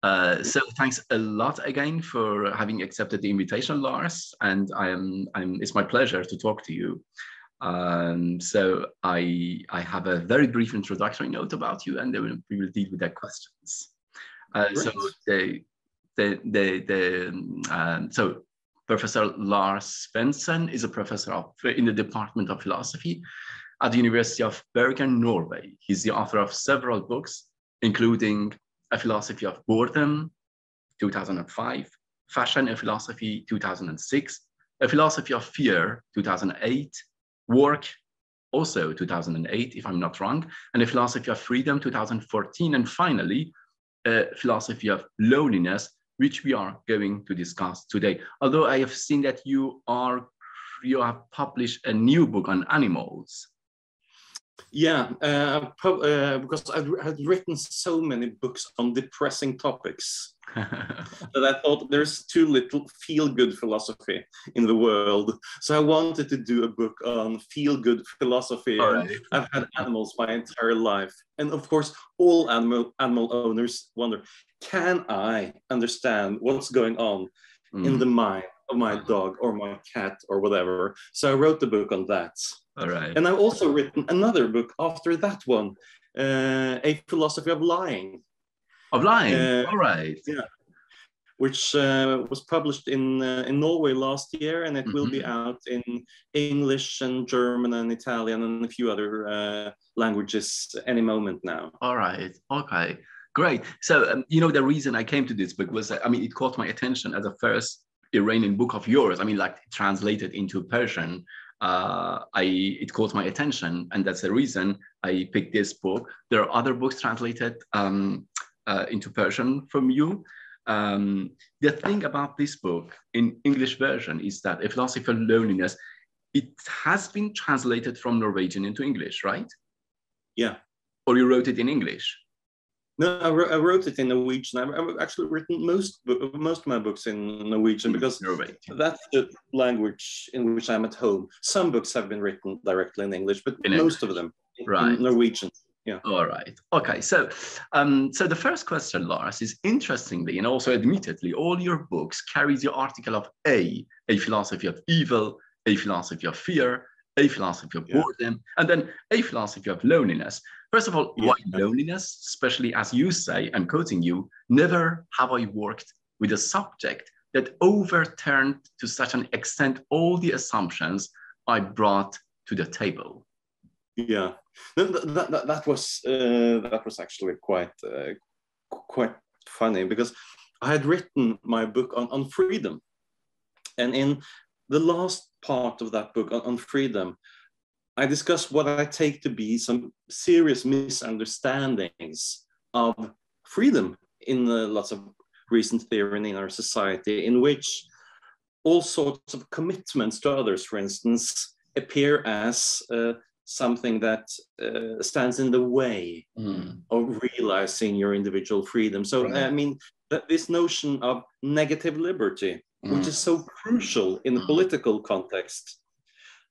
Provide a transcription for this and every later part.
So thanks a lot again for having accepted the invitation, Lars. And it's my pleasure to talk to you. So I have a very brief introductory note about you, and then we will deal with their questions. So so Professor Lars Svendsen is a professor in the Department of Philosophy at the University of Bergen, Norway. He's the author of several books, including A Philosophy of Boredom, 2005, Fashion and Philosophy, 2006, A Philosophy of Fear, 2008, Work, also 2008, if I'm not wrong, and A Philosophy of Freedom, 2014, and finally, A Philosophy of Loneliness, which we are going to discuss today. Although I have seen that you have published a new book on animals. Yeah, because I had written so many books on depressing topics that I thought there's too little feel-good philosophy in the world. So I wanted to do a book on feel-good philosophy. Right. I've had animals my entire life. And of course, all animal owners wonder, can I understand what's going on in the mind of my dog or my cat or whatever? So I wrote the book on that. All right. And I've also written another book after that one, A Philosophy of Lying. Of lying, all right. Yeah, which was published in Norway last year, and it will be out in English and German and Italian and a few other languages any moment now. All right, okay, great. So, you know, the reason I came to this book was, I mean, it caught my attention as a first Iranian book of yours. I mean, like translated into Persian. It caught my attention, and that's the reason I picked this book. There are other books translated into Persian from you. The thing about this book in English version is that A Philosophy of Loneliness, it has been translated from Norwegian into English, right? Yeah. Or you wrote it in English? No, I wrote it in Norwegian. I've actually written most of my books in Norwegian because that's the language in which I'm at home. Some books have been written directly in English, but most of them in Norwegian. Yeah. All right. Okay. So, so the first question, Lars, is interestingly and also admittedly, all your books carries the article of A Philosophy of Evil, A Philosophy of Fear, A Philosophy of Boredom, and then A Philosophy of Loneliness. First of all, why loneliness? Especially as you say, I'm quoting you, never have I worked with a subject that overturned to such an extent all the assumptions I brought to the table. Yeah, that was actually quite funny because I had written my book on freedom, and in the last part of that book on freedom, I discussed what I take to be some serious misunderstandings of freedom in lots of recent theory in our society, in which all sorts of commitments to others, for instance, appear as something that stands in the way of realizing your individual freedom. So, I mean, that this notion of negative liberty, which is so crucial in the political context,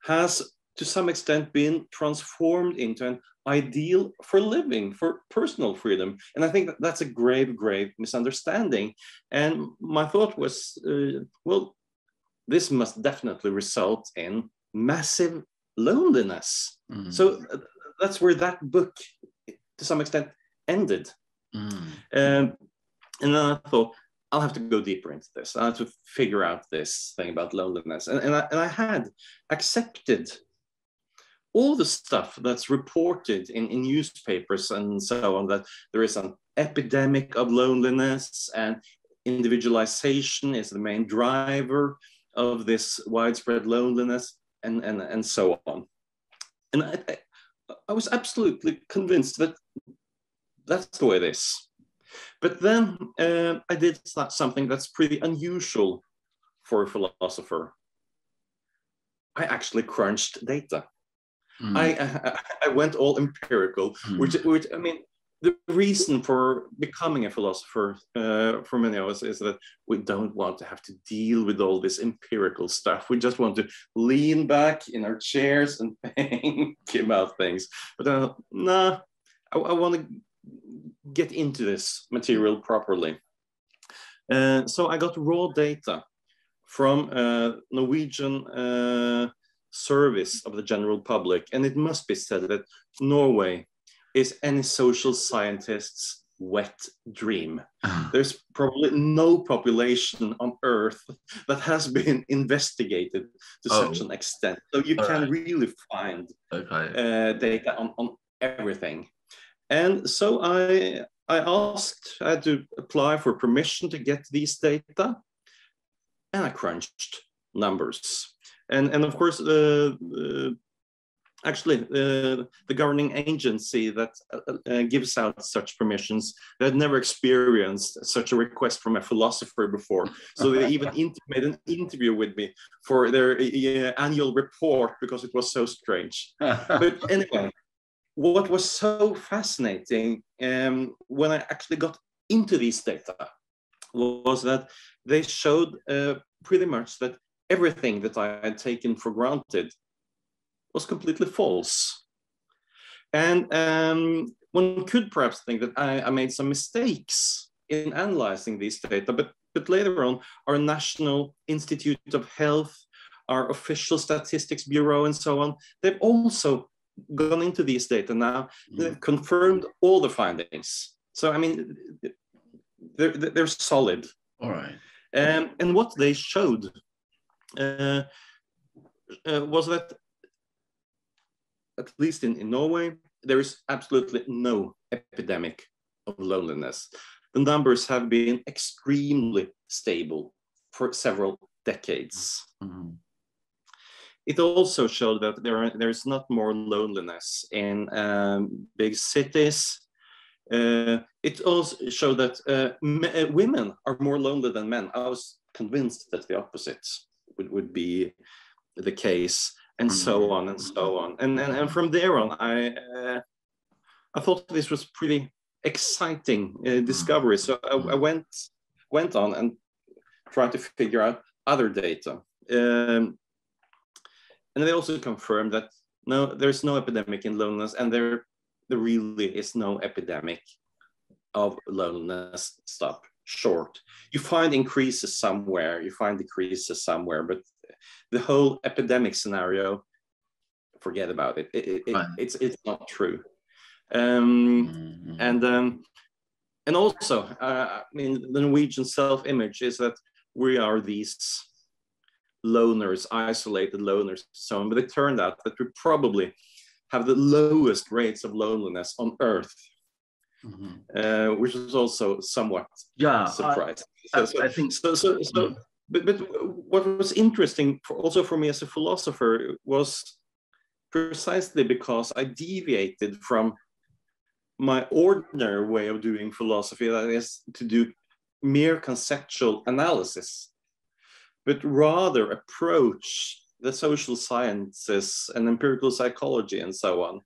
has to some extent been transformed into an ideal for living, for personal freedom. And I think that that's a grave, grave misunderstanding. And my thought was, well, this must definitely result in massive loneliness. So that's where that book, to some extent, ended. And then I thought, I'll have to go deeper into this. I have to figure out this thing about loneliness. And I had accepted all the stuff that's reported in newspapers and so on, that there is an epidemic of loneliness and individualization is the main driver of this widespread loneliness and so on. And I was absolutely convinced that that's the way it is. But then I did something that's pretty unusual for a philosopher. I actually crunched data. I went all empirical, which I mean, the reason for becoming a philosopher for many of us is that we don't want to have to deal with all this empirical stuff. We just want to lean back in our chairs and think about things. But no, I want to get into this material properly. So I got raw data from Norwegian service of the general public, and it must be said that Norway is any social scientist's wet dream. There's probably no population on Earth that has been investigated to such an extent. So you can really find data on everything. And so I had to apply for permission to get these data, and I crunched numbers. And of course, actually, the governing agency that gives out such permissions, they had never experienced such a request from a philosopher before. So they even made an interview with me for their annual report because it was so strange. But anyway, what was so fascinating when I actually got into these data was that they showed pretty much that everything that I had taken for granted was completely false. And one could perhaps think that I made some mistakes in analyzing these data, but later on, our National Institute of Health, our official statistics bureau, and so on, they've also gone into these data now. They've confirmed all the findings. So, I mean, they're solid. All right. And what they showed was that, at least in Norway, there is absolutely no epidemic of loneliness. The numbers have been extremely stable for several decades. Mm-hmm. It also showed that there is not more loneliness in big cities. It also showed that women are more lonely than men. I was convinced that the opposite would be the case, and so on and so on. And from there on, I thought this was pretty exciting discovery. So I went on and tried to figure out other data. And they also confirmed that no, there's no epidemic in loneliness, and there really is no epidemic of loneliness. Stop short. You find increases somewhere, you find decreases somewhere, but the whole epidemic scenario, forget about it. It's not true. And also, I mean, the Norwegian self-image is that we are these loners, isolated loners, so on. But it turned out that we probably have the lowest rates of loneliness on Earth, which is also somewhat surprising. I think so. But what was interesting also for me as a philosopher was precisely because I deviated from my ordinary way of doing philosophy, that is to do mere conceptual analysis, but rather approach the social sciences and empirical psychology and so on.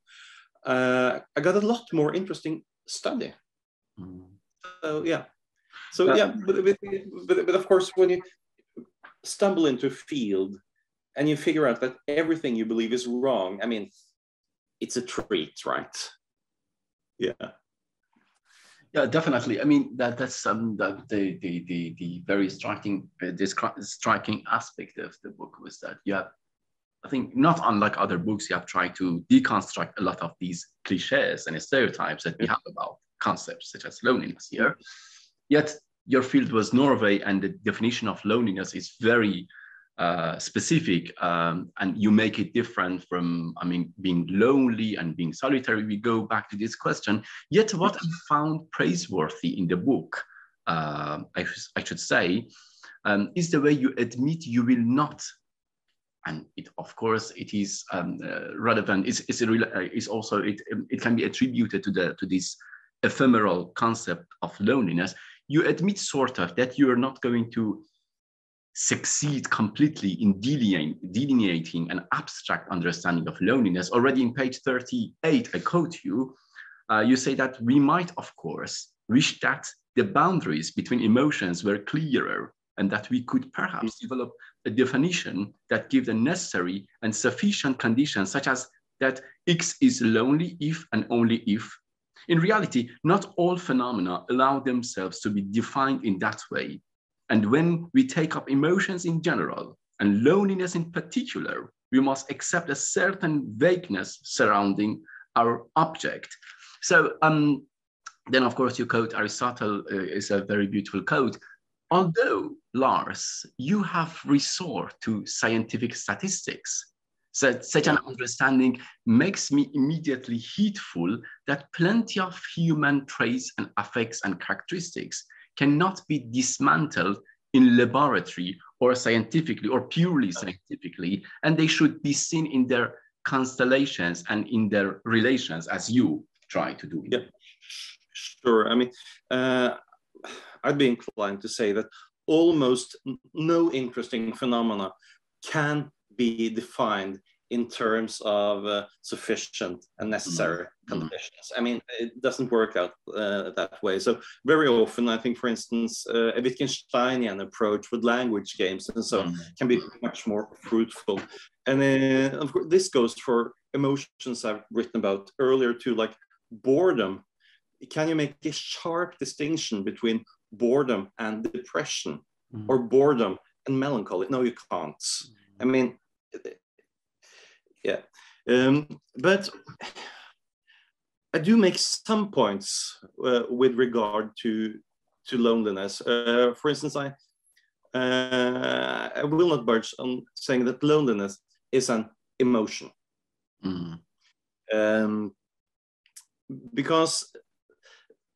I got a lot more interesting study. But of course, when you stumble into a field and you figure out that everything you believe is wrong, I mean, it's a treat, right? Yeah, definitely. I mean, that's the very striking striking aspect of the book was that you have, I think, not unlike other books, you have tried to deconstruct a lot of these cliches and stereotypes that we have about concepts such as loneliness here. Yet your field was Norway, and the definition of loneliness is very specific, and you make it different from, I mean, being lonely and being solitary. We go back to this question. Yet what I found praiseworthy in the book, I should say, is the way you admit you will not, and it, of course, it is relevant. It's also it can be attributed to this ephemeral concept of loneliness. You admit sort of that you are not going to succeed completely in delineating an abstract understanding of loneliness. Already in page 38, I quote you, you say that we might, of course, wish that the boundaries between emotions were clearer, and that we could perhaps develop a definition that gives the necessary and sufficient conditions, such as that X is lonely if and only if. In reality, not all phenomena allow themselves to be defined in that way. And when we take up emotions in general, and loneliness in particular, we must accept a certain vagueness surrounding our object. So then, of course, you quote Aristotle, is a very beautiful quote. Although, Lars, you have resort to scientific statistics, such an understanding makes me immediately heedful that plenty of human traits and affects and characteristics cannot be dismantled in laboratory or scientifically or purely scientifically, and they should be seen in their constellations and in their relations, as you try to do. Yeah, sure. I mean, I'd be inclined to say that almost no interesting phenomena can be defined in terms of sufficient and necessary conditions. I mean, it doesn't work out that way. So very often, I think, for instance, a Wittgensteinian approach with language games and so on can be much more fruitful. And of course, this goes for emotions I've written about earlier too, like boredom. Can you make a sharp distinction between boredom and depression, or boredom and melancholy? No, you can't. I mean, yeah. But I do make some points with regard to loneliness. For instance, I will not budge on saying that loneliness is an emotion. Because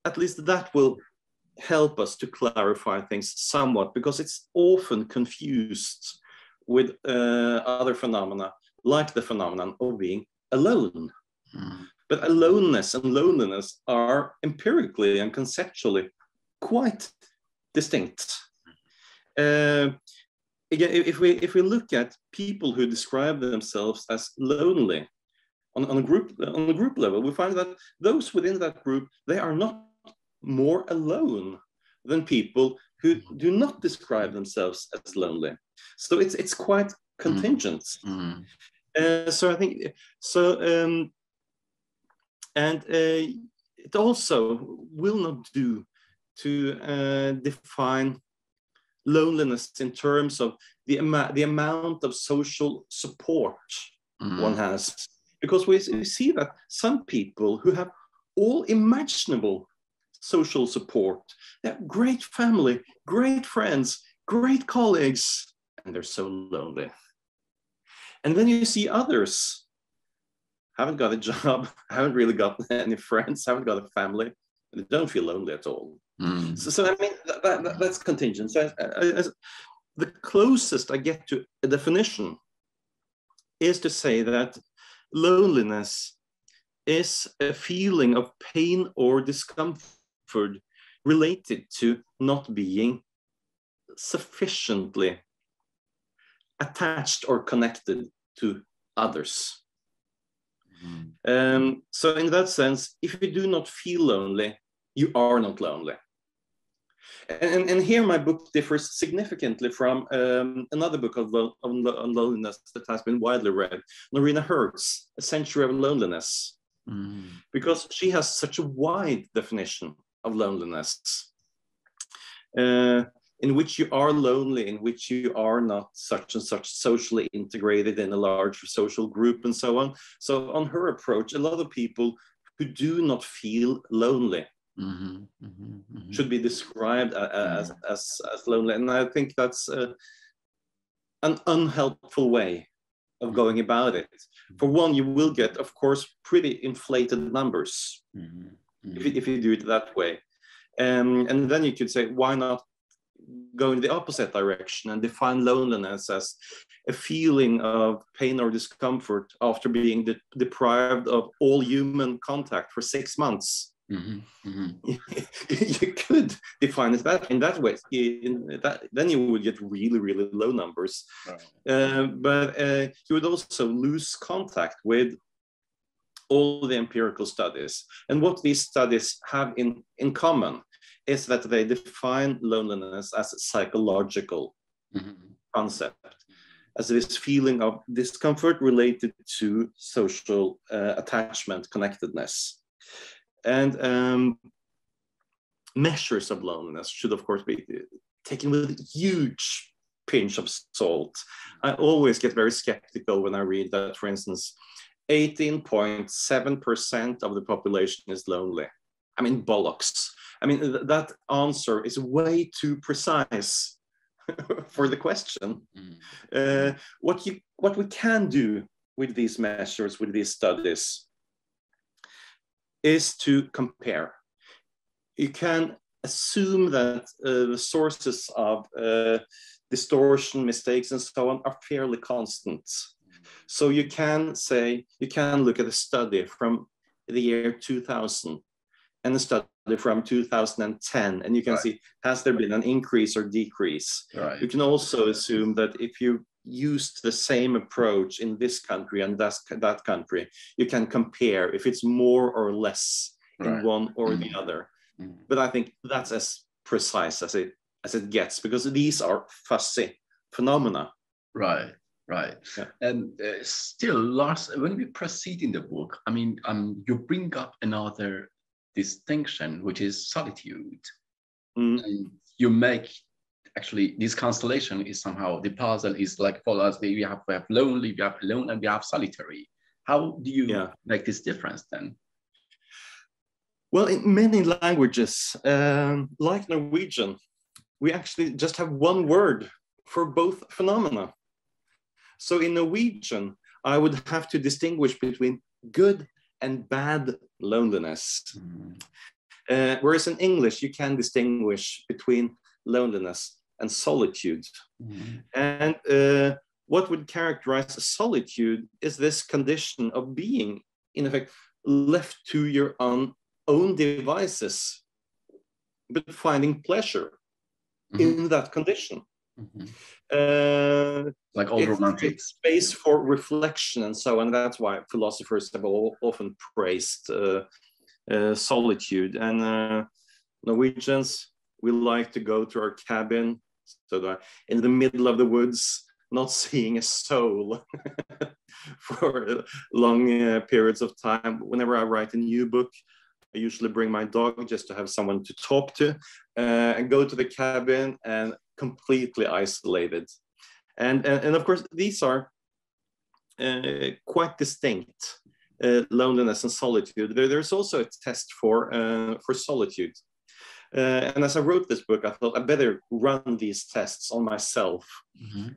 at least that will help us to clarify things somewhat, because it's often confused with other phenomena, like the phenomenon of being alone. But aloneness and loneliness are empirically and conceptually quite distinct. Again, if we look at people who describe themselves as lonely on a group level, we find that those within that group, they are not more alone than people who do not describe themselves as lonely. So it's quite contingent. So I think so, and it also will not do to define loneliness in terms of the amount of social support one has, because we see that some people who have all imaginable social support, they have great family, great friends, great colleagues, and they're so lonely. And then you see others haven't got a job, haven't really got any friends, haven't got a family, and they don't feel lonely at all. So I mean, that's contingent. So the closest I get to a definition is to say that loneliness is a feeling of pain or discomfort related to not being sufficiently attached or connected to others. So in that sense, if you do not feel lonely, you are not lonely. And here my book differs significantly from another book on loneliness that has been widely read, Norina Hertz's A Century of Loneliness, because she has such a wide definition of loneliness, in which you are lonely, in which you are not such and such socially integrated in a large social group and so on. So on her approach, a lot of people who do not feel lonely should be described as lonely. And I think that's an unhelpful way of going about it. For one, you will get, of course, pretty inflated numbers if you do it that way. And then you could say, why not go in the opposite direction and define loneliness as a feeling of pain or discomfort after being deprived of all human contact for 6 months. You could define it in that way. Then you would get really, really low numbers. But you would also lose contact with all the empirical studies. And what these studies have in common is that they define loneliness as a psychological concept, as this feeling of discomfort related to social attachment, connectedness. And measures of loneliness should, of course, be taken with a huge pinch of salt. I always get very skeptical when I read that, for instance, 18.7% of the population is lonely. I mean, bollocks. I mean, that answer is way too precise for the question. What we can do with these measures, with these studies, is to compare. You can assume that the sources of distortion, mistakes, and so on are fairly constant. So you can say, you can look at a study from the year 2000 and a study from 2010, and you can see, has there been an increase or decrease? You can also assume that if you used the same approach in this country and that country, you can compare if it's more or less in one or the other. But I think that's as precise as it gets, because these are fuzzy phenomena. Right. Yeah. And still, Lars, when we proceed in the book, I mean, you bring up another distinction, which is solitude. And you make, actually, this constellation is somehow, the puzzle is like follows, we have lonely, we have alone, and we have solitary. How do you make this difference then? Well, in many languages, like Norwegian, we actually just have one word for both phenomena. So in Norwegian, I would have to distinguish between good and bad loneliness. Whereas in English, you can distinguish between loneliness and solitude. And what would characterize solitude is this condition of being, in effect, left to your own devices, but finding pleasure in that condition. Like all romantic space for reflection and so on. That's why philosophers have often praised solitude. And Norwegians, we like to go to our cabin, so that in the middle of the woods, not seeing a soul for long periods of time. Whenever I write a new book, I usually bring my dog just to have someone to talk to, and go to the cabin and completely isolated. And of course, these are quite distinct, loneliness and solitude. There's also a test for solitude. And as I wrote this book, I thought I better run these tests on myself,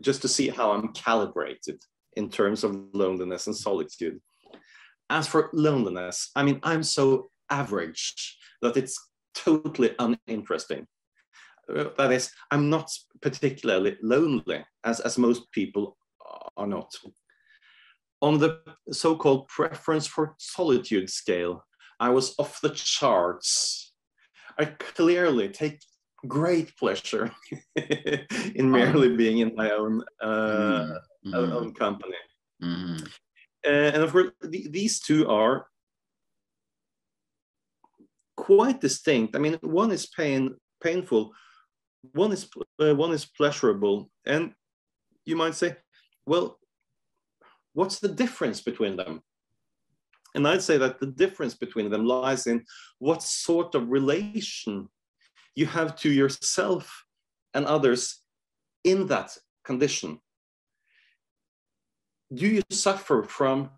just to see how I'm calibrated in terms of loneliness and solitude. As for loneliness, I mean, I'm so average that it's totally uninteresting. That is, I'm not particularly lonely, as most people are not. On the so-called preference for solitude scale, I was off the charts. I clearly take great pleasure in merely being in my own own company. And of course, these two are quite distinct. I mean, one is painful, one is pleasurable, and you might say, well, what's the difference between them? And I'd say that the difference between them lies in what sort of relation you have to yourself and others in that condition. Do you suffer from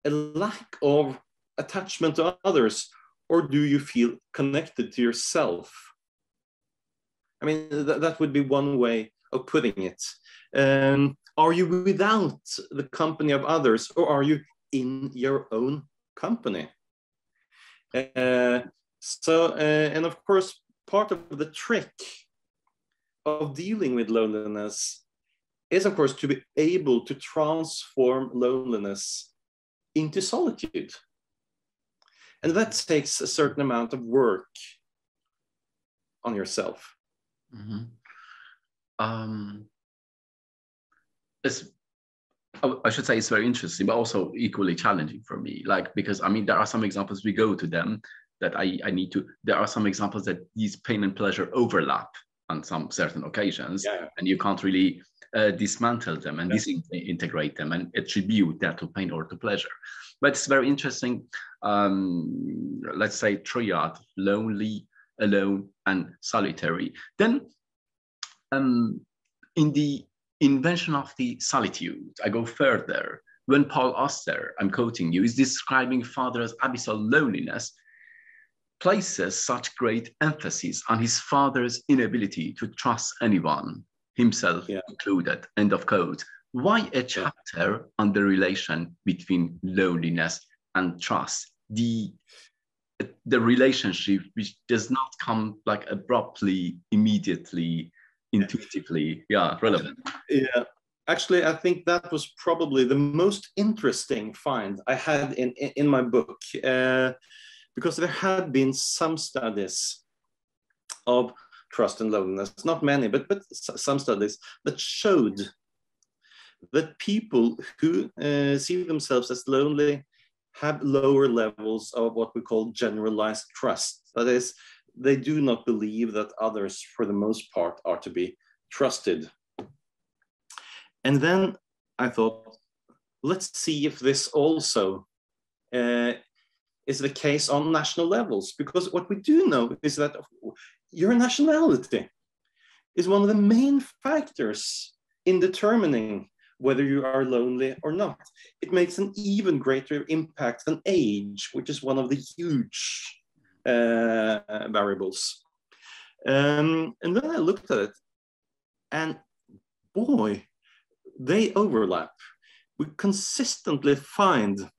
a lack of attachment to others, or do you feel connected to yourself? I mean, that would be one way of putting it. Are you without the company of others, or are you in your own company? And of course, part of the trick of dealing with loneliness is, of course, to be able to transform loneliness into solitude. And that takes a certain amount of work on yourself. I should say it's very interesting, but also equally challenging for me. Like, because I mean, there are some examples we go to them that I need to, there are some examples that these pain and pleasure overlap on some certain occasions, and you can't really dismantle them and disintegrate them and attribute that to pain or to pleasure. But it's very interesting, let's say triad, lonely, alone, and solitary. Then In the invention of the solitude, I go further. When Paul Auster, I'm quoting you, is describing father's abyssal loneliness, places such great emphasis on his father's inability to trust anyone, himself included, end of quote. Why a chapter on the relation between loneliness and trust? The relationship which does not come like abruptly, immediately, intuitively, relevant. Yeah, actually, I think that was probably the most interesting find I had in my book, because there had been some studies of trust and loneliness, not many, but some studies that showed that people who see themselves as lonely have lower levels of what we call generalized trust. That is, they do not believe that others, for the most part, are to be trusted. And then I thought, let's see if this also is the case on national levels, because what we do know is that your nationality is one of the main factors in determining whether you are lonely or not. It makes an even greater impact than age, which is one of the huge variables. And then I looked at it, and boy, they overlap. We consistently find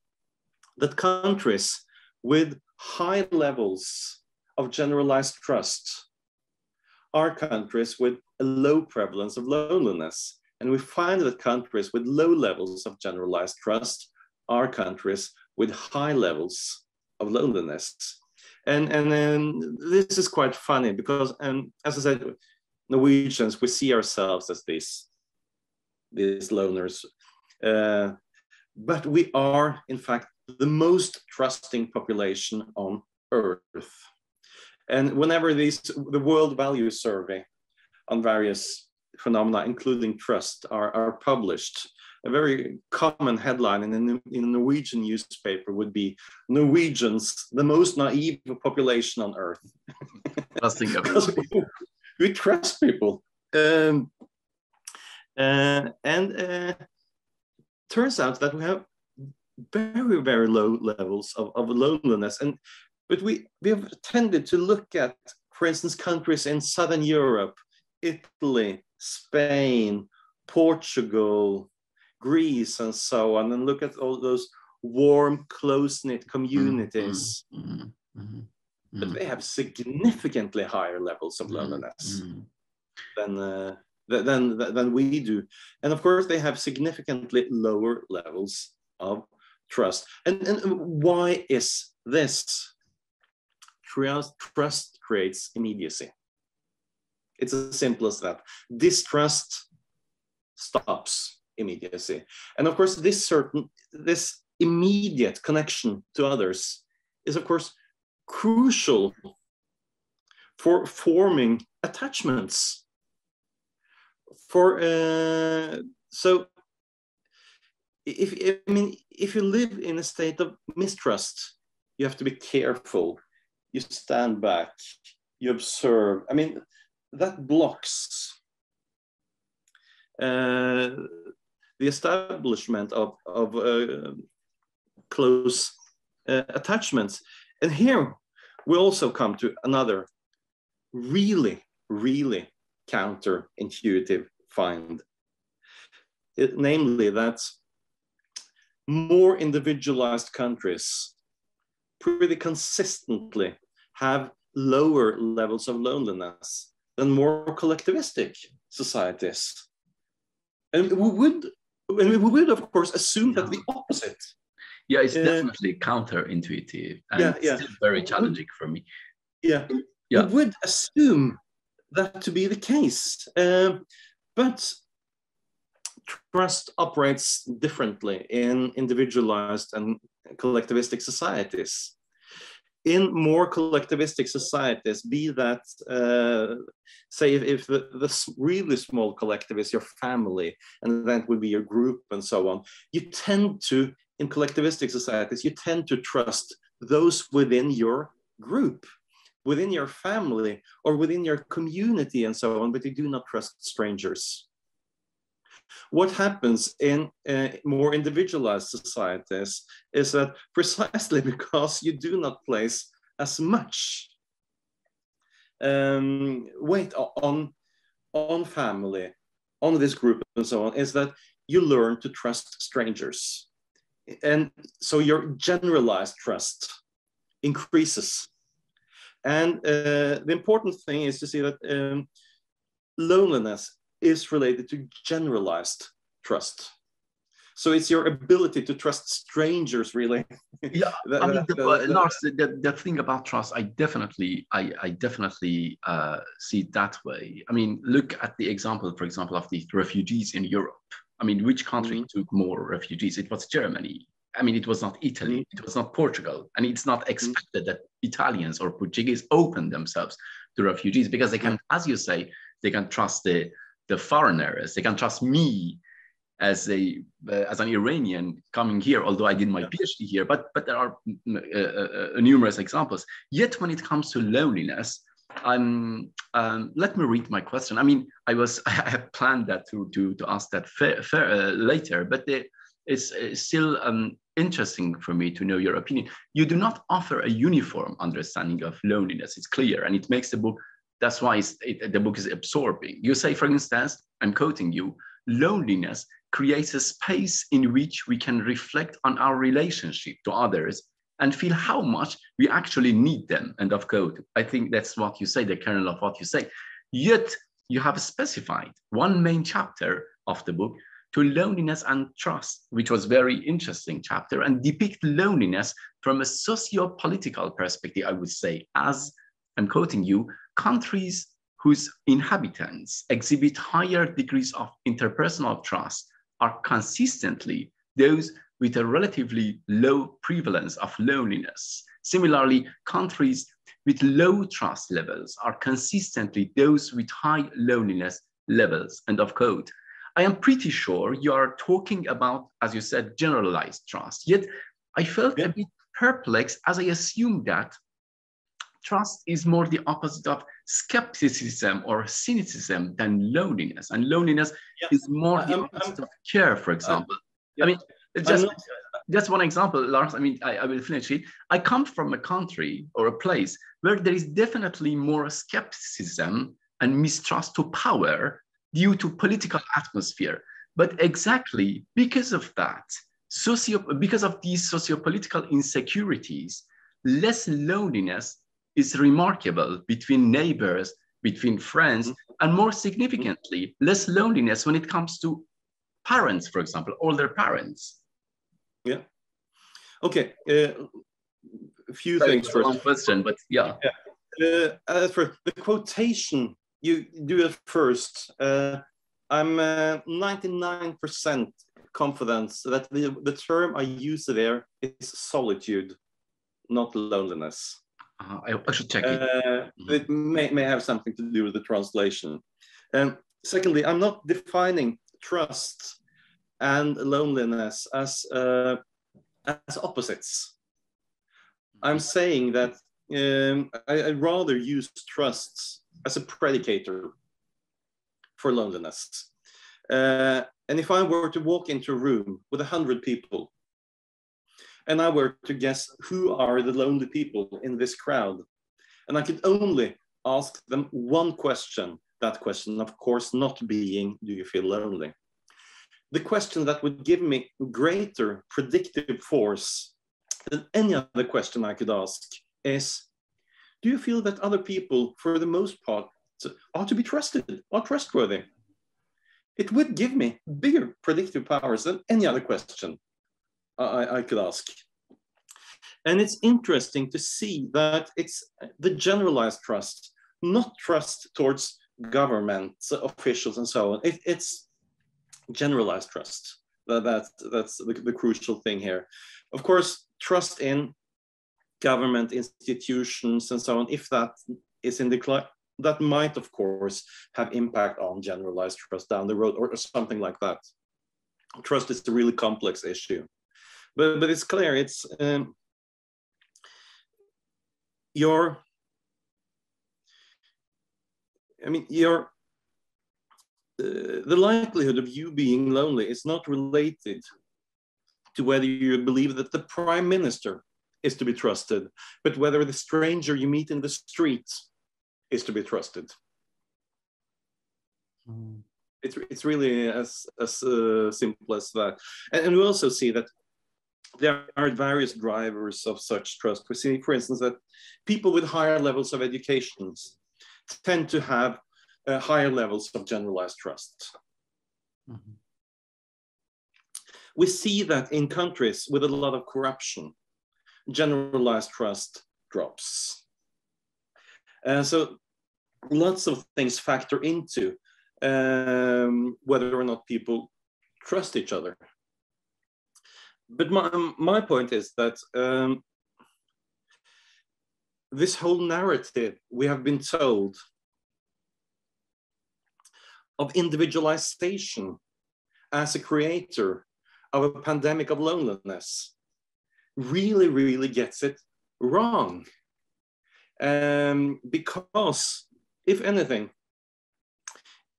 that countries with high levels of generalized trust are countries with a low prevalence of loneliness. And we find that countries with low levels of generalized trust are countries with high levels of loneliness. And this is quite funny because, as I said, Norwegians, we see ourselves as these loners. But we are, in fact, the most trusting population on Earth. And whenever the World Value Survey on various phenomena, including trust, are published, a very common headline in a Norwegian newspaper would be "Norwegians, the most naive population on Earth." Let's think of because we trust people. Turns out that we have very, very low levels of loneliness. But we have tended to look at, for instance, countries in Southern Europe, Italy, Spain, Portugal, Greece, and so on, and look at all those warm, close-knit communities. But they have significantly higher levels of loneliness than we do. And of course, they have significantly lower levels of trust. And why is this? Trust creates immediacy. It's as simple as that. Distrust stops immediacy. And of course, this immediate connection to others is, of course, crucial for forming attachments. So if you live in a state of mistrust, you have to be careful. You stand back, you observe. I mean, that blocks the establishment of close attachments. And here we also come to another really, really counterintuitive find. Namely that more individualized countries pretty consistently have lower levels of loneliness than more collectivistic societies. And we would of course assume that the opposite. Yeah, it's definitely counterintuitive and still very challenging for me. Yeah, we would assume that to be the case. But trust operates differently in individualized and collectivistic societies. In more collectivistic societies, be that, say, if the really small collective is your family, and that would be your group and so on, you tend to, in collectivistic societies, you tend to trust those within your group. within your family or within your community and so on, but you do not trust strangers. What happens in more individualized societies is that precisely because you do not place as much weight on family, on this group and so on, is that you learn to trust strangers. And so your generalized trust increases. And the important thing is to see that loneliness is related to generalized trust. So it's your ability to trust strangers, really. Yeah, I mean, Lars, the thing about trust, I definitely see it that way. I mean, look at the example, for example, of the refugees in Europe. I mean, which country took more refugees? It was Germany. I mean, it was not Italy, it was not Portugal. And it's not expected that Italians or Portuguese open themselves to refugees because they can, as you say, they can trust the foreigners. They can trust me as an Iranian coming here, although I did my PhD here, but there are numerous examples. Yet when it comes to loneliness, let me read my question. I mean, I have planned that to ask that later, but it's still interesting for me to know your opinion. You do not offer a uniform understanding of loneliness. It's clear, and it makes the book, that's why the book is absorbing. You say, for instance, I'm quoting you, loneliness creates a space in which we can reflect on our relationship to others and feel how much we actually need them, end of quote. I think that's what you say, the kernel of what you say. Yet you have specified one main chapter of the book to loneliness and trust, which was very interesting chapter, and depict loneliness from a socio-political perspective, I would say, as I'm quoting you, countries whose inhabitants exhibit higher degrees of interpersonal trust are consistently those with a relatively low prevalence of loneliness. Similarly, countries with low trust levels are consistently those with high loneliness levels, end of quote. I am pretty sure you are talking about, as you said, generalized trust. Yet I felt a bit perplexed as I assumed that trust is more the opposite of skepticism or cynicism than loneliness. And loneliness is more the opposite of care, for example. I mean, just one example, Lars, I mean, I will finish it. I come from a country or a place where there is definitely more skepticism and mistrust to power due to political atmosphere. But exactly because of that, because of these sociopolitical insecurities, less loneliness is remarkable between neighbors, between friends, and more significantly, less loneliness when it comes to parents, for example, older parents. Yeah. Okay. A few things first. One question, but yeah. As for the quotation you do at first, I'm 99% confident that the term I use there is solitude, not loneliness. I should check it. It may have something to do with the translation. Secondly, I'm not defining trust and loneliness as opposites. I'm saying that I'd rather use trust as a predicator for loneliness. And if I were to walk into a room with 100 people, and I were to guess who are the lonely people in this crowd, and I could only ask them one question, that question, of course, not being, do you feel lonely? The question that would give me greater predictive force than any other question I could ask is, do you feel that other people, for the most part, are to be trusted, are trustworthy? It would give me bigger predictive powers than any other question I could ask. And it's interesting to see that it's the generalized trust, not trust towards government officials and so on. It's generalized trust. That's the crucial thing here. Of course, trust in government institutions and so on, if that is in decline, that might, of course, have impact on generalized trust down the road or something like that. Trust is a really complex issue. But it's clear, it's your I mean, the likelihood of you being lonely is not related to whether you believe that the prime minister is to be trusted, but whether the stranger you meet in the streets is to be trusted. Mm. It's really as simple as that. And we also see that there are various drivers of such trust. We see, for instance, that people with higher levels of education tend to have higher levels of generalized trust. Mm-hmm. We see that in countries with a lot of corruption, generalized trust drops. So lots of things factor into whether or not people trust each other. But my point is that this whole narrative we have been told of individualization as a creator of a pandemic of loneliness really, really gets it wrong. Because, if anything,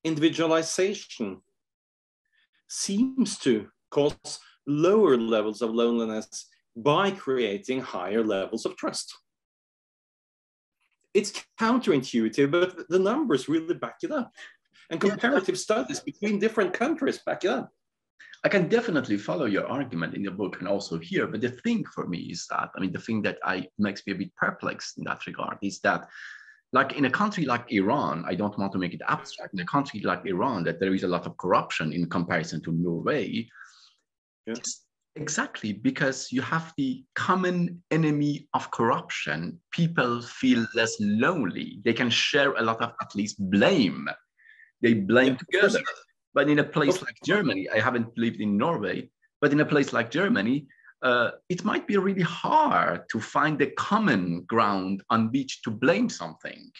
individualization seems to cause lower levels of loneliness by creating higher levels of trust. It's counterintuitive, but the numbers really back it up. And comparative studies between different countries back it up. I can definitely follow your argument in the book and also here, but the thing for me is that, I mean, the thing that makes me a bit perplexed in that regard is that, like in a country like Iran, I don't want to make it abstract, in a country like Iran, that there is a lot of corruption in comparison to Norway, it's exactly because you have the common enemy of corruption. People feel less lonely. They can share a lot of, at least, blame. They blame together. But in a place like Germany, I haven't lived in Norway, but in a place like Germany, it might be really hard to find the common ground on which to blame something.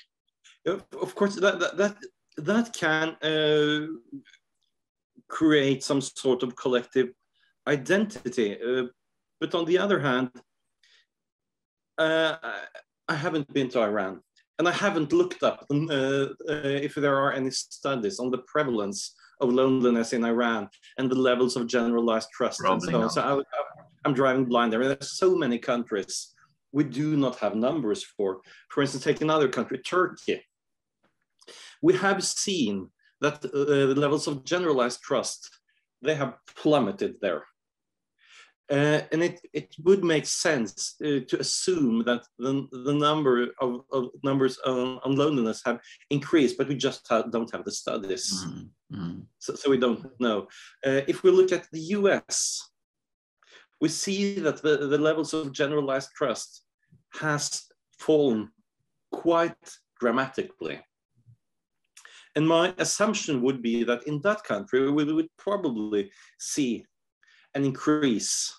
Of course, that can create some sort of collective identity. But on the other hand, I haven't been to Iran, and I haven't looked up if there are any studies on the prevalence of loneliness in Iran and the levels of generalized trust. Probably and so on. So I'm driving blind there. There's so many countries we do not have numbers for. For instance, take another country, Turkey. We have seen that the levels of generalized trust, they have plummeted there. And it would make sense to assume that the number of numbers on loneliness have increased, but we just don't have the studies. Mm-hmm. So we don't know. If we look at the US, we see that the levels of generalized trust has fallen quite dramatically. And my assumption would be that in that country, we would probably see an increase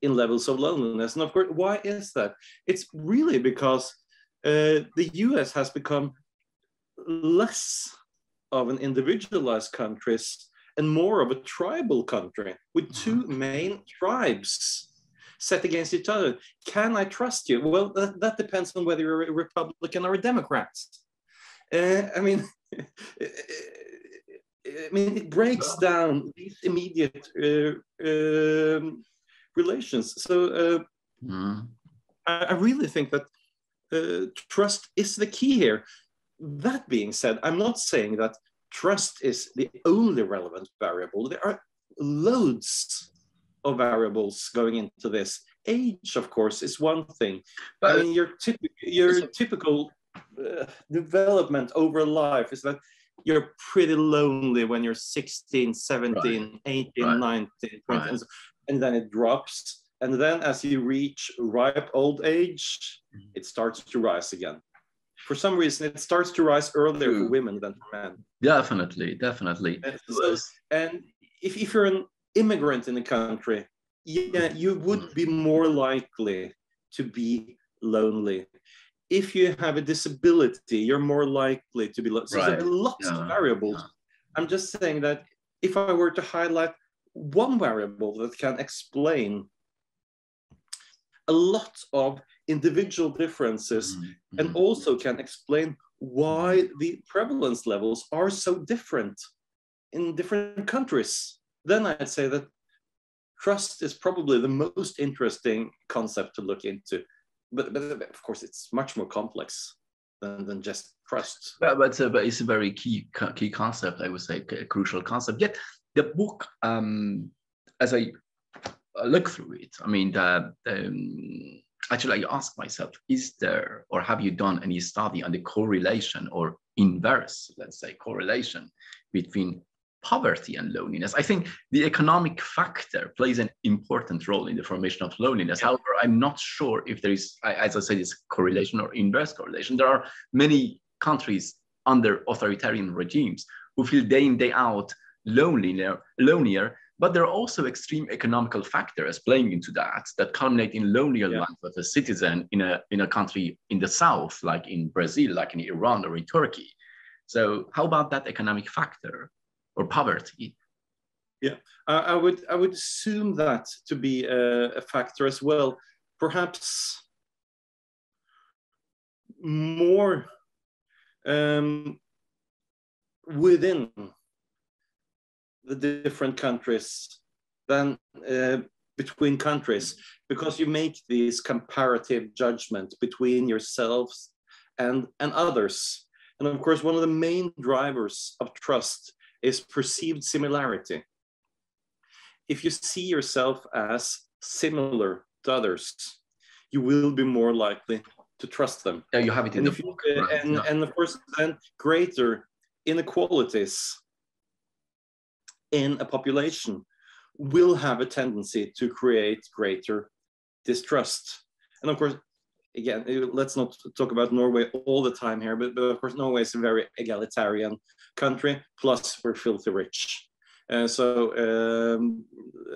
in levels of loneliness. And of course, why is that? It's really because the US has become less of an individualized country and more of a tribal country with two main tribes set against each other. Can I trust you? Well, that depends on whether you're a Republican or a Democrat. I mean, it breaks down these immediate relations. So I really think that trust is the key here. That being said, I'm not saying that trust is the only relevant variable. There are loads of variables going into this. Age, of course, is one thing. But I mean, your typical development over life is that you're pretty lonely when you're 16, 17, 18, 19, 20, and then it drops. And then as you reach ripe old age, it starts to rise again. For some reason, it starts to rise earlier for women than for men. Definitely. And if you're an immigrant in the country, you would be more likely to be lonely. If you have a disability, you're more likely to be lonely. So there are lots of variables. I'm just saying that if I were to highlight one variable that can explain a lot of individual differences and also can explain why the prevalence levels are so different in different countries. Then I'd say that trust is probably the most interesting concept to look into. But of course, it's much more complex than just trust. But it's a very key concept, I would say, a crucial concept. Yet the book, as I look through it, I mean, actually, I ask myself, is there, or have you done any study on the correlation or inverse, let's say, correlation between poverty and loneliness? I think the economic factor plays an important role in the formation of loneliness. However, I'm not sure if there is, as I said, it's correlation or inverse correlation. There are many countries under authoritarian regimes who feel day in, day out lonelier, but there are also extreme economical factors playing into that culminate in lonelier life of a citizen in a country in the south, like in Brazil, like in Iran or in Turkey. So how about that economic factor or poverty? Yeah, I would assume that to be a factor as well. Perhaps more within the different countries than between countries, because you make these comparative judgments between yourselves and others. And of course, one of the main drivers of trust is perceived similarity. If you see yourself as similar to others, you will be more likely to trust them. Yeah, you have it in the book. Right? And of course, then greater inequalities in a population will have a tendency to create greater distrust. And of course, again, let's not talk about Norway all the time here, but of course, Norway is a very egalitarian country, plus we're filthy rich. So,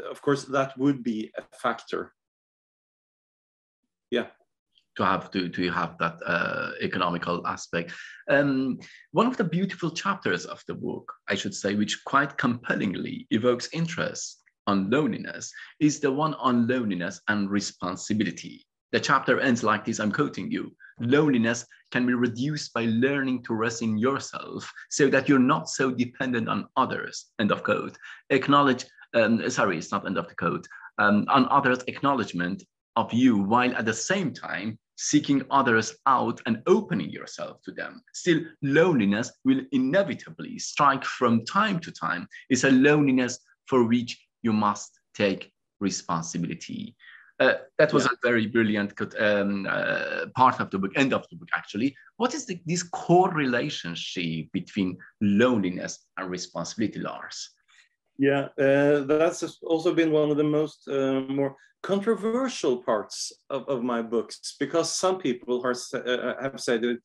of course, that would be a factor. Yeah. To have that economical aspect. One of the beautiful chapters of the book, I should say, which quite compellingly evokes interest on loneliness, is the one on loneliness and responsibility. The chapter ends like this, I'm quoting you: "Loneliness can be reduced by learning to rest in yourself so that you're not so dependent on others," end of quote. Acknowledge, sorry, it's not end of the quote, on others' acknowledgement of you, while at the same time seeking others out and opening yourself to them. Still, loneliness will inevitably strike from time to time. It's a loneliness for which you must take responsibility. That was a very brilliant part of the book, end of the book, actually. What is this core relationship between loneliness and responsibility, Lars? Yeah, that's also been one of the most more controversial parts of my books, because some people have said,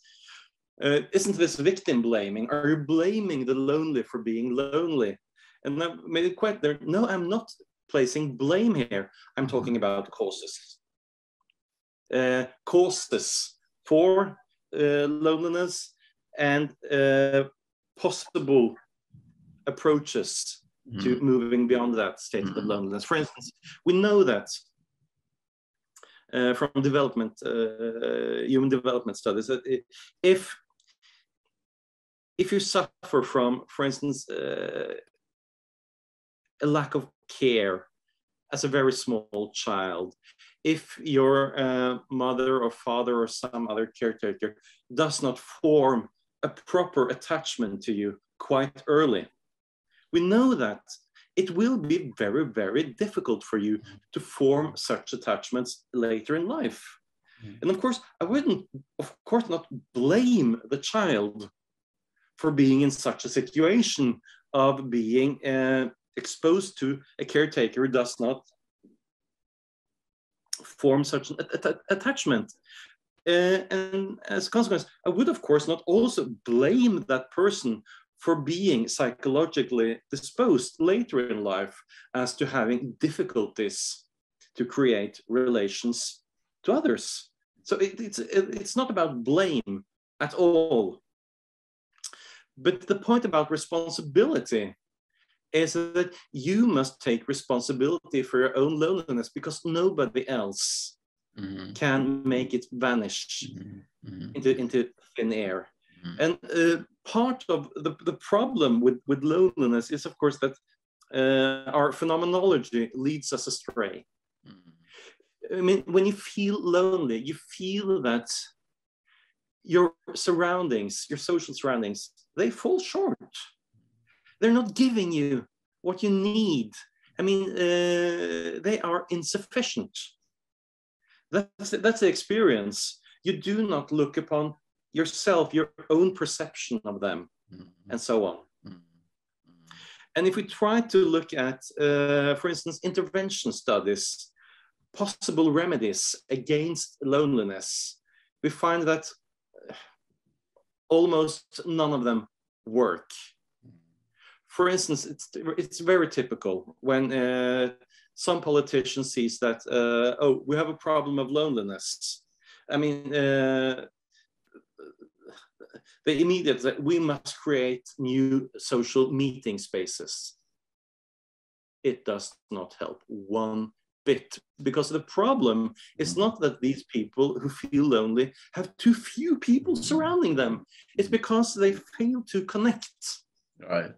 isn't this victim blaming? Are you blaming the lonely for being lonely? And I've made it quite clear, no, I'm not placing blame here. I'm talking about causes. Causes for loneliness and possible approaches to moving beyond that state of loneliness. For instance, we know that from human development studies, that if you suffer from, for instance, a lack of care as a very small child, if your mother or father or some other caretaker does not form a proper attachment to you quite early, we know that it will be very, very difficult for you to form such attachments later in life. And of course, I wouldn't, of course, not blame the child for being in such a situation of being exposed to a caretaker who does not form such an attachment. And as a consequence, I would, of course, not also blame that person for being psychologically disposed later in life as to having difficulties to create relations to others. So it's not about blame at all. But the point about responsibility is that you must take responsibility for your own loneliness, because nobody else can make it vanish into thin air. And part of the problem with loneliness is, of course, that our phenomenology leads us astray. I mean, when you feel lonely, you feel that your surroundings, your social surroundings, they fall short. They're not giving you what you need. I mean, they are insufficient. That's the experience. You do not look upon yourself, your own perception of them, and so on. And if we try to look at, for instance, intervention studies, possible remedies against loneliness, we find that almost none of them work. For instance, it's very typical when some politician sees that, oh, we have a problem of loneliness. I mean, they immediately, we must create new social meeting spaces. It does not help one bit, because the problem is not that these people who feel lonely have too few people surrounding them. It's because they fail to connect to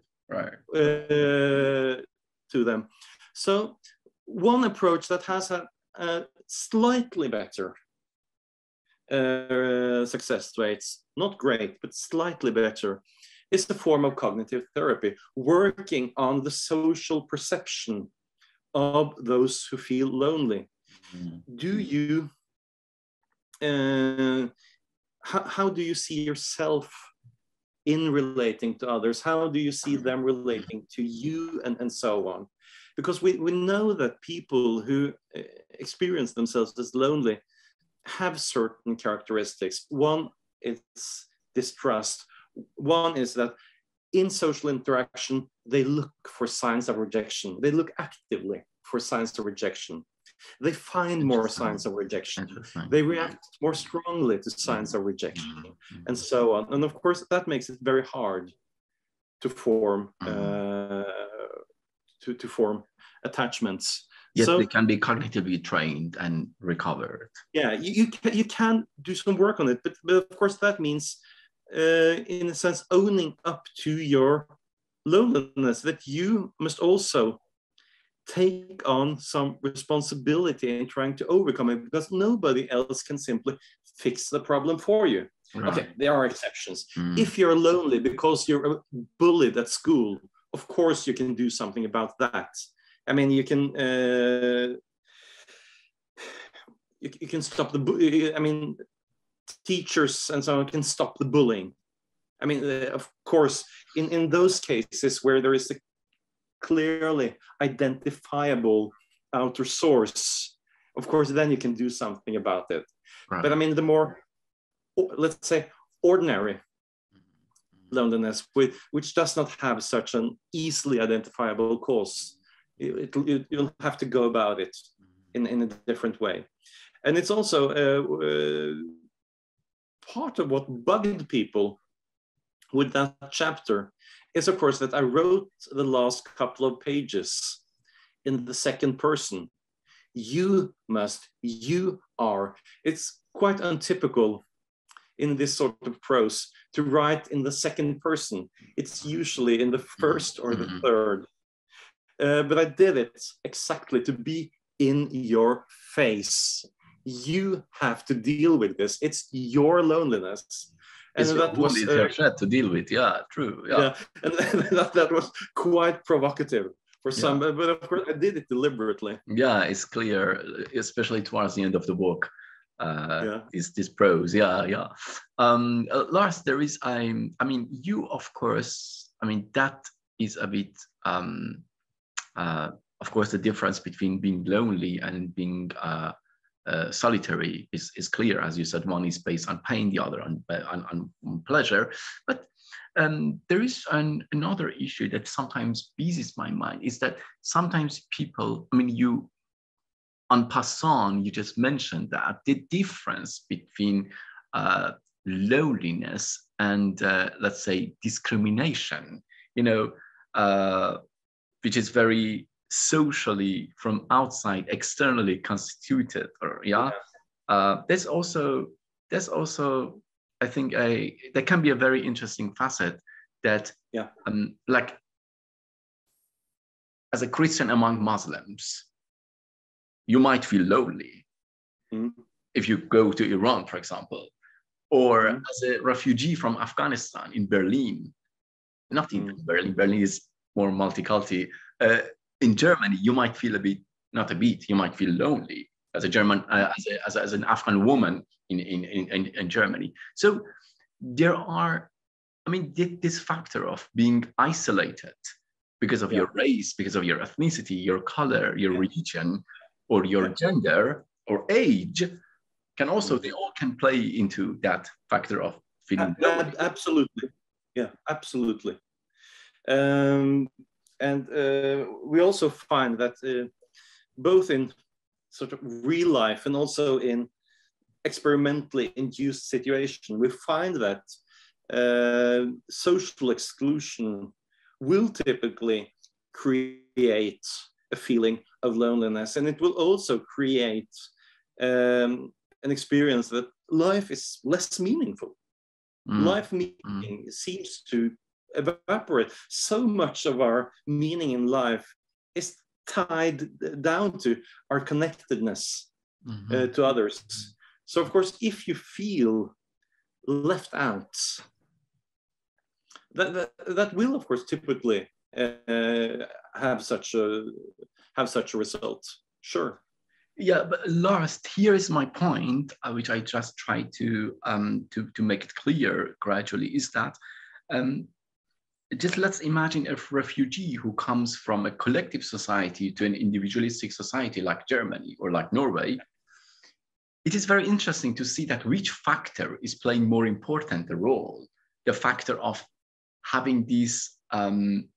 them. So one approach that has a slightly better success rates, not great, but slightly better, is the form of cognitive therapy, working on the social perception of those who feel lonely. Do you, how do you see yourself in relating to others? How do you see them relating to you, and so on? Because we know that people who experience themselves as lonely have certain characteristics. One is distrust. One is that in social interaction, they look for signs of rejection. They look actively for signs of rejection. They find more signs of rejection. They react more strongly to signs of rejection, and so on. And of course, that makes it very hard to form to form attachments. Yet so they can be cognitively trained and recovered. Yeah, you can do some work on it, but of course that means, in a sense, owning up to your loneliness, that you must also take on some responsibility in trying to overcome it, because nobody else can simply fix the problem for you. Right. Okay, there are exceptions. If you're lonely because you're bullied at school, of course you can do something about that. I mean, you can you can stop the. I mean, teachers and so on can stop the bullying. I mean, of course, in those cases where there is a clearly identifiable outer source, of course, then you can do something about it. Right. But I mean, the more, let's say, ordinary loneliness, which does not have such an easily identifiable cause, you'll have to go about it in a different way. And it's also part of what bugged people with that chapter is, of course, that I wrote the last couple of pages in the second person. You must, you are. It's quite untypical in this sort of prose to write in the second person. It's usually in the first or the third. But I did it exactly to be in your face. You have to deal with this. It's your loneliness. And that was your threat to deal with. Yeah, true. Yeah, and that was quite provocative for some, but of course I did it deliberately. Yeah, it's clear, especially towards the end of the book. Is this prose? Yeah. Lars, there is. I mean, you of course. I mean, that is a bit. Of course, the difference between being lonely and being solitary is clear. As you said, one is based on pain, the other on pleasure. But there is another issue that sometimes busies my mind, is that sometimes people, I mean, you, en passant, you just mentioned that the difference between loneliness and, let's say, discrimination, you know, which is very socially from outside, externally constituted, or there's also I think that can be a very interesting facet that, like, as a Christian among Muslims, you might feel lonely if you go to Iran, for example, or as a refugee from Afghanistan in Berlin, not in Berlin, Berlin is more multicultural. In Germany, you might feel you might feel lonely as a German, as an Afghan woman in Germany. So there are, I mean, this factor of being isolated because of your race, because of your ethnicity, your color, your religion, or your gender or age, can also, they all can play into that factor of feeling lonely. Absolutely. Yeah, absolutely. And we also find that both in sort of real life and also in experimentally induced situation, we find that social exclusion will typically create a feeling of loneliness, and it will also create an experience that life is less meaningful. Life meaning seems to evaporate. So much of our meaning in life is tied down to our connectedness to others. So, of course, if you feel left out, that will, of course, typically have such a result. Sure. Yeah, but Lars, here is my point, which I just try to make it clear gradually, is that just let's imagine a refugee who comes from a collective society to an individualistic society like Germany or like Norway. It is very interesting to see that which factor is playing more important a role. The factor of having this, having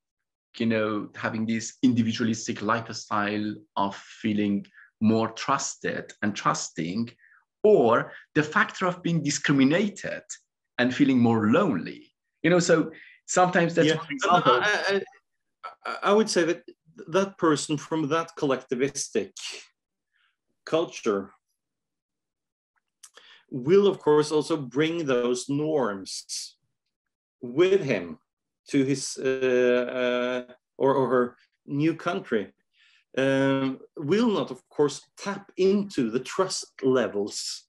this individualistic lifestyle of feeling more trusted and trusting, or the factor of being discriminated and feeling more lonely. So sometimes that's one example. I would say that that person from that collectivistic culture will, of course, also bring those norms with him to his or her new country. Will not, of course, tap into the trust levels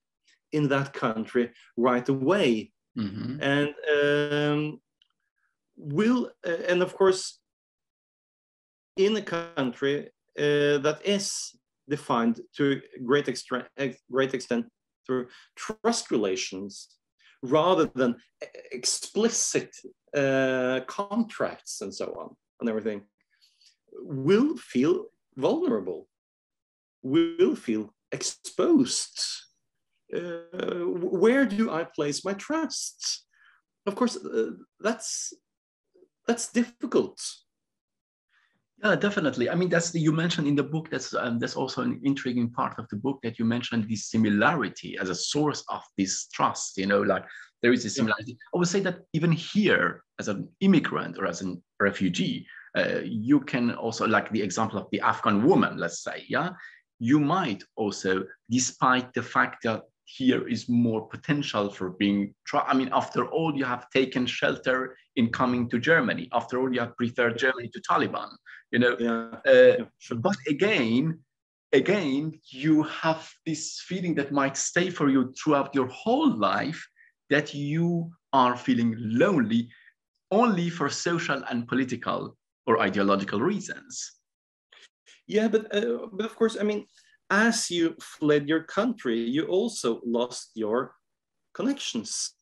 in that country right away, and and of course, in a country that is defined to a great extent through trust relations rather than explicit contracts and so on and everything, will feel vulnerable, will feel exposed. Where do I place my trust? Of course, that's difficult. Yeah, definitely. I mean, you mentioned in the book, that's also an intriguing part of the book, that you mentioned the similarity as a source of this trust, like there is a similarity. I would say that even here, as an immigrant or as a refugee, you can also, like the example of the Afghan woman, let's say, you might also, despite the fact that here is more potential for being, after all, you have taken shelter in coming to Germany. After all, you have preferred Germany to Taliban, Sure. But again, you have this feeling that might stay for you throughout your whole life, that you are feeling lonely only for social and political or ideological reasons. Yeah, but of course, as you fled your country, you also lost your connections.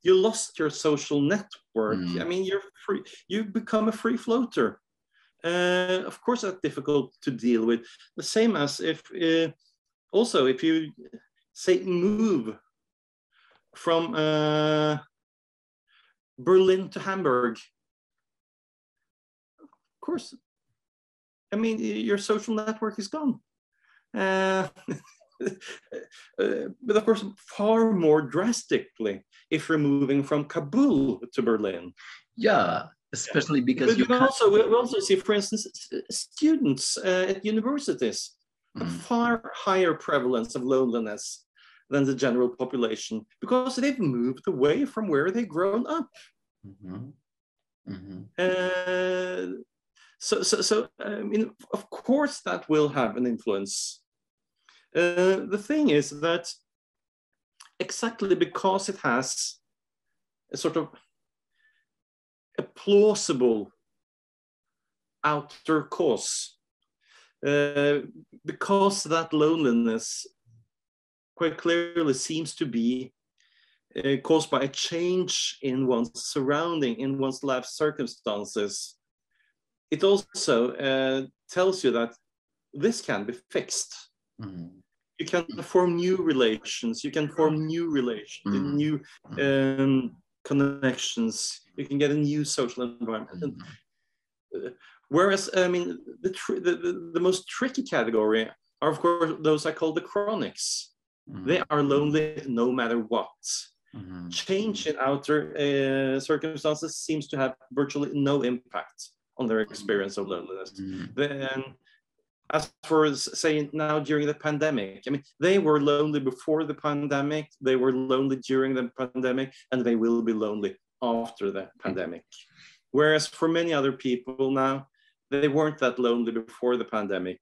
You lost your social network. You're free. You become a free floater. Of course, that's difficult to deal with. The same as if you say move from Berlin to Hamburg. Of course, your social network is gone. But of course, far more drastically if you're moving from Kabul to Berlin. Yeah, especially because we also see, for instance, students at universities have far higher prevalence of loneliness than the general population because they've moved away from where they've grown up. Mm-hmm. Mm-hmm. So I mean, of course, that will have an influence. The thing is that exactly because it has a sort of a plausible outer cause, because that loneliness quite clearly seems to be caused by a change in one's surrounding, in one's life circumstances, it also tells you that this can be fixed. Mm-hmm. You can form new relations, you can form new relations, mm-hmm. new connections, you can get a new social environment. Mm-hmm. Whereas, I mean, the most tricky category are, of course, those I call the chronics. Mm-hmm. They are lonely no matter what. Mm-hmm. Change in outer circumstances seems to have virtually no impact on their experience of loneliness. Mm-hmm. Then, as for saying now during the pandemic, I mean, they were lonely before the pandemic, they were lonely during the pandemic, and they will be lonely after the pandemic. Whereas for many other people now, they weren't that lonely before the pandemic.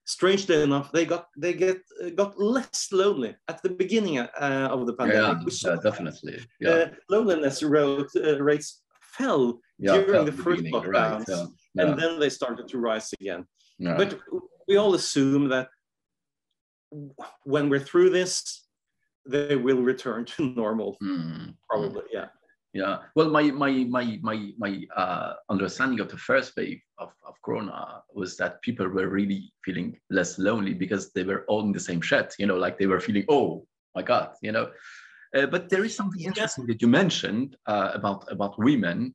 Strangely enough, they got less lonely at the beginning of the pandemic. Yeah, definitely. Yeah. Loneliness rates fell during the first lockdowns, right, and then they started to rise again. Yeah. But we all assume that when we're through this, they will return to normal. Probably, yeah. Yeah. Well, my understanding of the first wave of Corona was that people were really feeling less lonely because they were all in the same shed. You know, like they were feeling, oh my God, you know. But there is something interesting that you mentioned about women.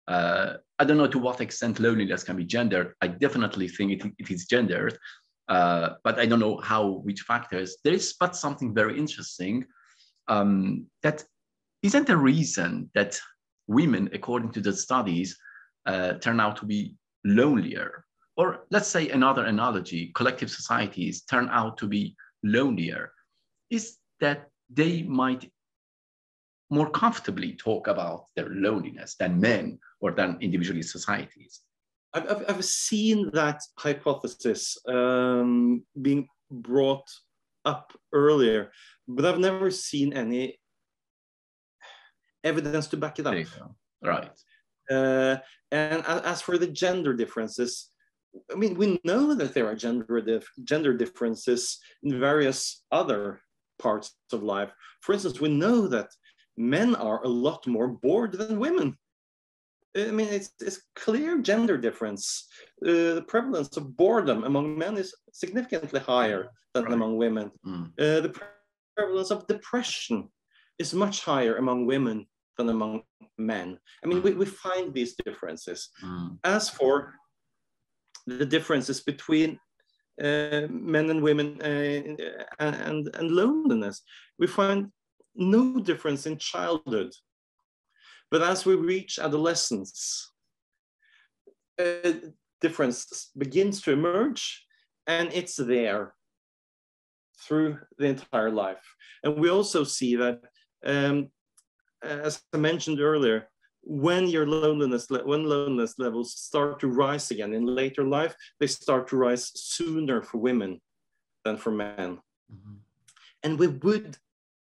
I don't know to what extent loneliness can be gendered. I definitely think it is gendered, but I don't know which factors. There is but something very interesting that isn't a reason that women, according to the studies, turn out to be lonelier. Or let's say another analogy, collective societies turn out to be lonelier, is that they might more comfortably talk about their loneliness than men or than individual societies. I've seen that hypothesis being brought up earlier, but I've never seen any evidence to back it up. Right. And as for the gender differences, I mean, we know that there are gender differences in various other parts of life. For instance, we know that men are a lot more bored than women. I mean, it's clear gender difference. The prevalence of boredom among men is significantly higher than among women. The prevalence of depression is much higher among women than among men. I mean, we find these differences. As for the differences between men and women and loneliness, we find no difference in childhood. But as we reach adolescence, difference begins to emerge, and it's there through the entire life. And we also see that, as I mentioned earlier, when loneliness levels start to rise again in later life, they start to rise sooner for women than for men. Mm-hmm. And we would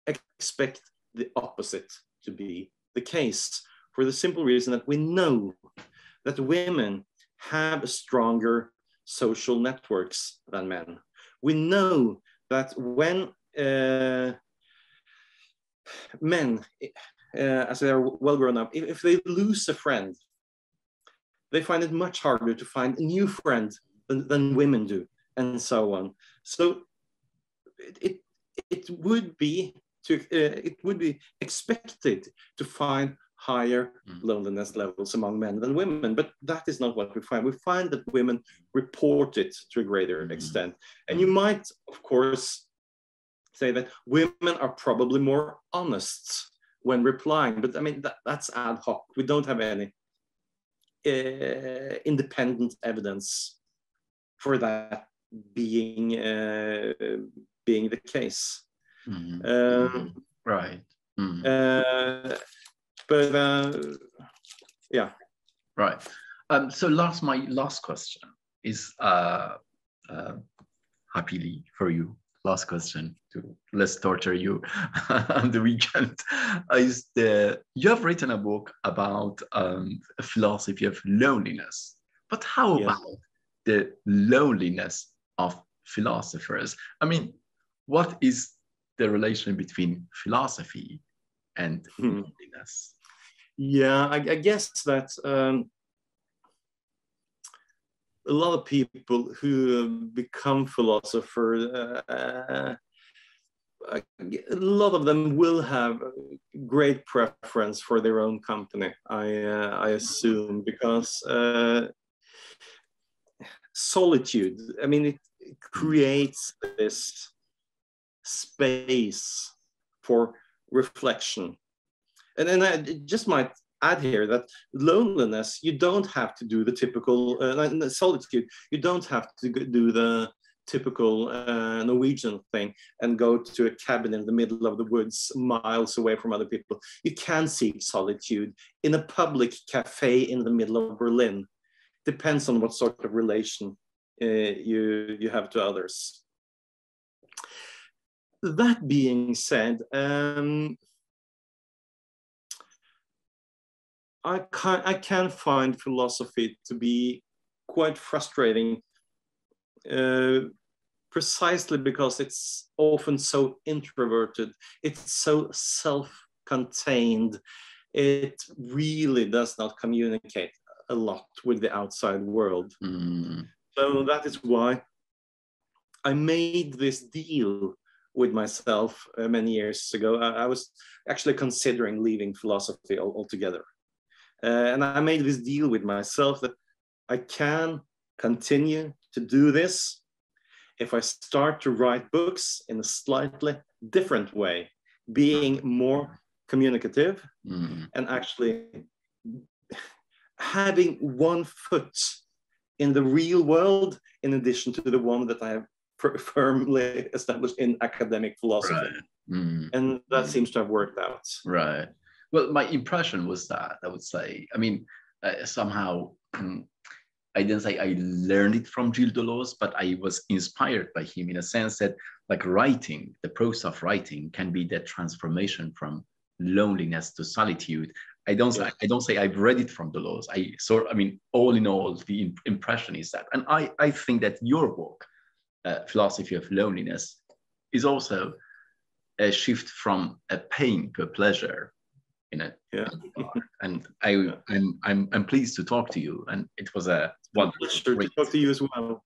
expect the opposite to be the case, for the simple reason that we know that women have stronger social networks than men. We know that when men, as they are well grown up, if they lose a friend, they find it much harder to find a new friend than women do, and so on. So it would be expected to find higher loneliness levels among men than women, but that is not what we find. We find that women report it to a greater extent. And you might, of course, say that women are probably more honest when replying, but I mean, that's ad hoc. We don't have any independent evidence for that being being the case. Right. Yeah. Right. So Lars, my last question is happily for you. Last question to less torture you on the weekend is you have written a book about a philosophy of loneliness, but how about the loneliness of philosophers? I mean, what is the relation between philosophy and loneliness? Yeah, I guess that a lot of people who become philosophers, a lot of them will have great preference for their own company, I assume, because solitude, I mean, it creates this space for reflection. And then I just might add here that loneliness, you don't have to do the typical solitude, you don't have to do the typical Norwegian thing and go to a cabin in the middle of the woods miles away from other people. You can seek solitude in a public cafe in the middle of Berlin. Depends on what sort of relation you have to others. That being said, I can find philosophy to be quite frustrating, precisely because it's often so introverted, it's so self-contained, it really does not communicate a lot with the outside world. So that is why I made this deal with myself many years ago. I was actually considering leaving philosophy altogether. And I made this deal with myself that I can continue to do this if I start to write books in a slightly different way, being more communicative and actually having one foot in the real world in addition to the one that I have firmly established in academic philosophy. Right. And that seems to have worked out. Right. Well, my impression was that, I would say, I mean, somehow, I didn't say I learned it from Gilles Deleuze, but I was inspired by him in a sense that, like, writing, the process of writing can be that transformation from loneliness to solitude. I don't say I've read it from Deleuze. I mean, all in all, the impression is that. And I think that your book, Philosophy of Loneliness, is also a shift from a pain to a pleasure in it. And I'm pleased to talk to you. And it was a pleasure to talk to you as well.